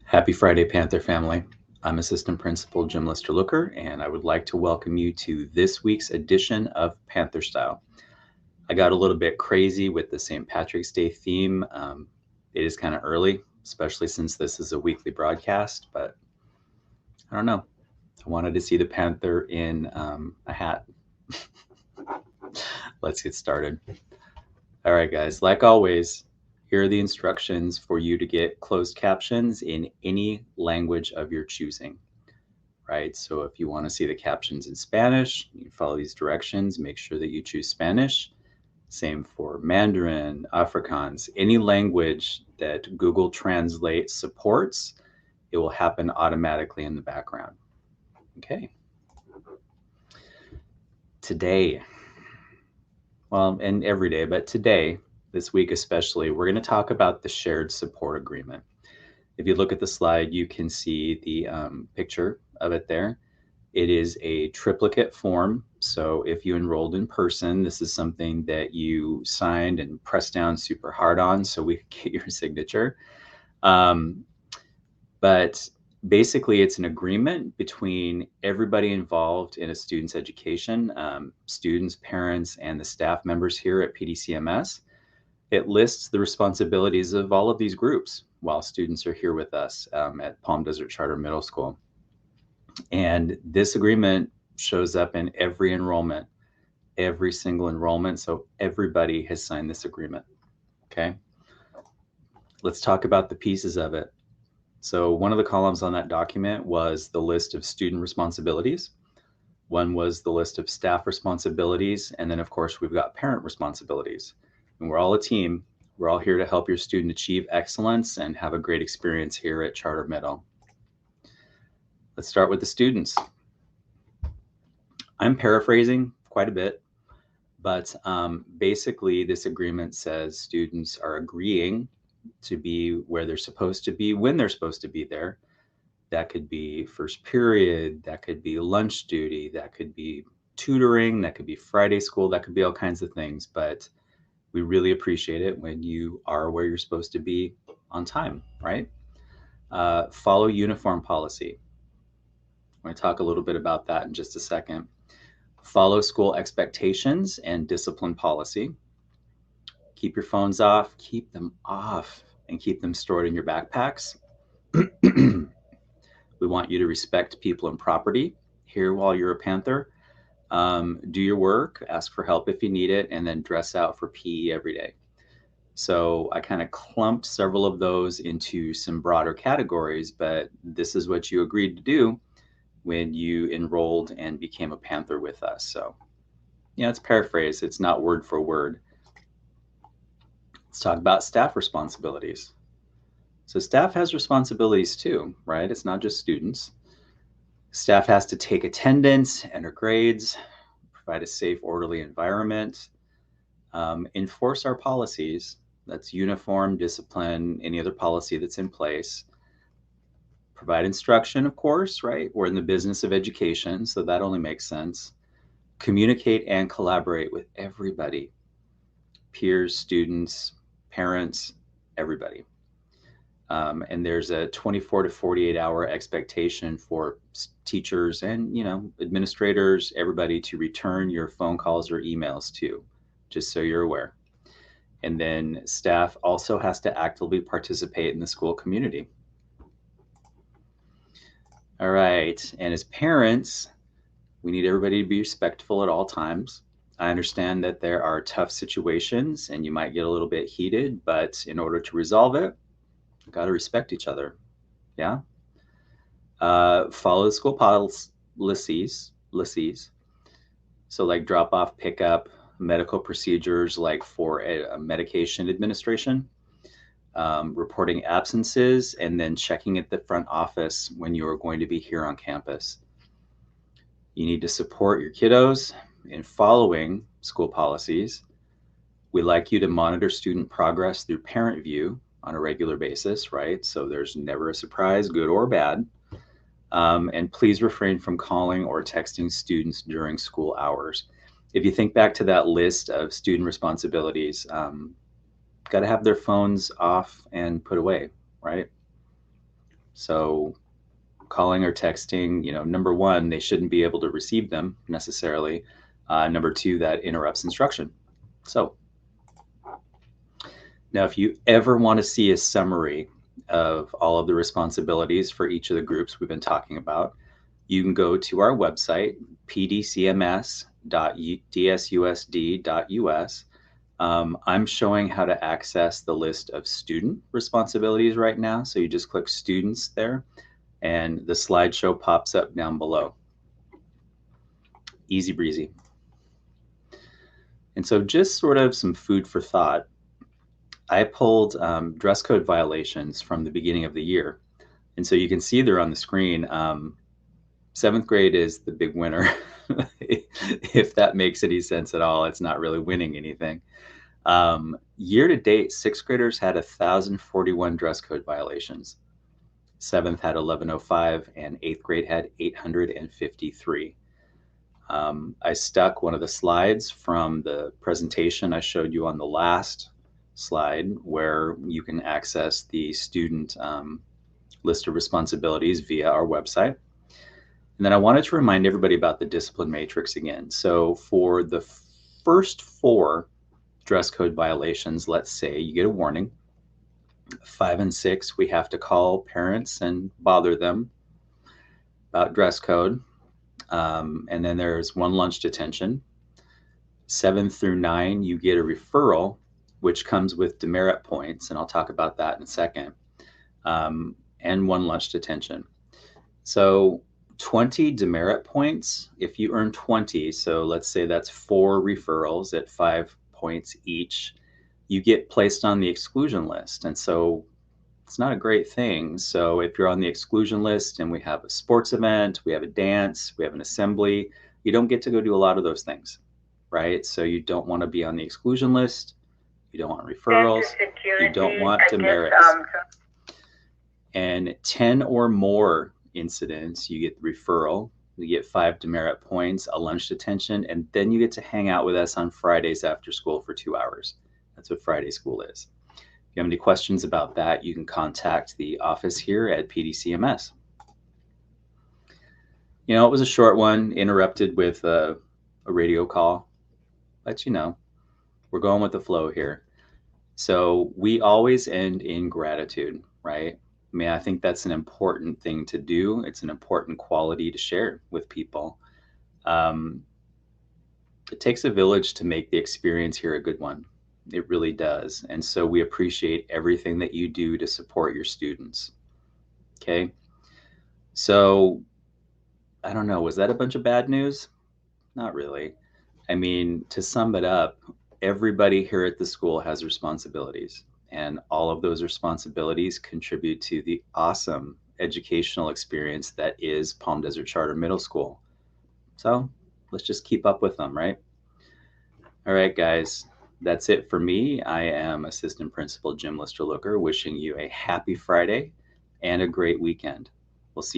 Happy Friday, Panther family. I'm Assistant Principal Jim Lester Looker, and I would like to welcome you to this week's edition of Panther Style. I got a little bit crazy with the St. Patrick's Day theme. It is kind of early, especially since this is a weekly broadcast, but I don't know. I wanted to see the Panther in a hat. Let's get started. All right, guys, like always, here are the instructions for you to get closed captions in any language of your choosing. Right? So if you want to see the captions in Spanish, you follow these directions, make sure that you choose Spanish. Same for Mandarin, Afrikaans, any language that Google Translate supports, it will happen automatically in the background. Okay. Today, well, and every day, but today, this week especially, we're going to talk about the shared support agreement. If you look at the slide, you can see the picture of it there. It is a triplicate form. So if you enrolled in person, this is something that you signed and pressed down super hard on so we could get your signature. But basically, it's an agreement between everybody involved in a student's education, students, parents, and the staff members here at PDCMS. It lists the responsibilities of all of these groups while students are here with us at Palm Desert Charter Middle School. And this agreement shows up in every enrollment, every single enrollment. So everybody has signed this agreement. Okay. Let's talk about the pieces of it. So one of the columns on that document was the list of student responsibilities. One was the list of staff responsibilities. And then, of course, we've got parent responsibilities. And we're all a team. We're all here to help your student achieve excellence and have a great experience here at Charter Middle. Let's start with the students. I'm paraphrasing quite a bit, but basically this agreement says students are agreeing to be where they're supposed to be, when they're supposed to be there. That could be first period, that could be lunch duty, that could be tutoring, that could be Friday school, that could be all kinds of things, but we really appreciate it when you are where you're supposed to be on time, right? Follow uniform policy. I'm going to talk a little bit about that in just a second. Follow school expectations and discipline policy. Keep your phones off, keep them off, and keep them stored in your backpacks. We want you to respect people and property here while you're a Panther. Do your work, ask for help if you need it, and then dress out for PE every day. So I kind of clumped several of those into some broader categories, but this is what you agreed to do when you enrolled and became a Panther with us. So, yeah, it's paraphrased. It's not word for word. Let's talk about staff responsibilities. So staff has responsibilities too, right? It's not just students. Staff has to take attendance, enter grades, provide a safe, orderly environment, enforce our policies. That's uniform, discipline, any other policy that's in place. Provide instruction, of course, right? We're in the business of education, so that only makes sense. Communicate and collaborate with everybody, peers, students, parents, everybody. And there's a 24 to 48 hour expectation for teachers and, administrators, everybody to return your phone calls or emails too, just so you're aware. And then staff also has to actively participate in the school community. All right. And as parents, we need everybody to be respectful at all times. I understand that there are tough situations and you might get a little bit heated, but in order to resolve it, you've got to respect each other. Yeah. Follow the school policies. So like drop off, pick up, medical procedures like for a medication administration, reporting absences, and then checking at the front office when you are going to be here on campus. You need to support your kiddos in following school policies. We like you to monitor student progress through parent view on a regular basis, right? So there's never a surprise, good or bad. And please refrain from calling or texting students during school hours. If you think back to that list of student responsibilities, got to have their phones off and put away, right? So calling or texting, number one, they shouldn't be able to receive them necessarily. Number two, that interrupts instruction. So now, if you ever want to see a summary of all of the responsibilities for each of the groups we've been talking about, you can go to our website, pdcms.dsusd.us. I'm showing how to access the list of student responsibilities right now. So you just click students there and the slideshow pops up down below. Easy breezy. And so just sort of some food for thought. I pulled dress code violations from the beginning of the year. And so you can see they're on the screen. 7th grade is the big winner. If that makes any sense at all, it's not really winning anything. Year to date, 6th graders had 1,041 dress code violations. 7th had 1,105 and 8th grade had 853. I stuck one of the slides from the presentation I showed you on the last slide where you can access the student list of responsibilities via our website. And then I wanted to remind everybody about the discipline matrix again. So for the first 4 dress code violations, let's say you get a warning. 5 and 6, we have to call parents and bother them about dress code. And then there's 1 lunch detention. 7 through 9, you get a referral, which comes with demerit points, and I'll talk about that in a second, and 1 lunch detention. So 20 demerit points, if you earn 20, so let's say that's 4 referrals at 5 points each, you get placed on the exclusion list. And so it's not a great thing. So if you're on the exclusion list and we have a sports event, we have a dance, we have an assembly, you don't get to go do a lot of those things, right? So you don't want to be on the exclusion list. You don't want referrals. You don't want demerits. And 10 or more incidents, you get the referral. You get 5 demerit points, a lunch detention, and then you get to hang out with us on Fridays after school for 2 hours. That's what Friday school is. If you have any questions about that, you can contact the office here at PDCMS. It was a short one, interrupted with a radio call, but we're going with the flow here. So we always end in gratitude, right? I mean, I think that's an important thing to do. It's an important quality to share with people. It takes a village to make the experience here a good one. It really does. And so we appreciate everything that you do to support your students. Okay. So I don't know, was that a bunch of bad news? Not really. I mean, to sum it up, everybody here at the school has responsibilities, and all of those responsibilities contribute to the awesome educational experience that is Palm Desert Charter Middle School. So let's just keep up with them, right? All right, guys, that's it for me. I am Assistant Principal Jim Lister-Looker, wishing you a happy Friday and a great weekend. We'll see you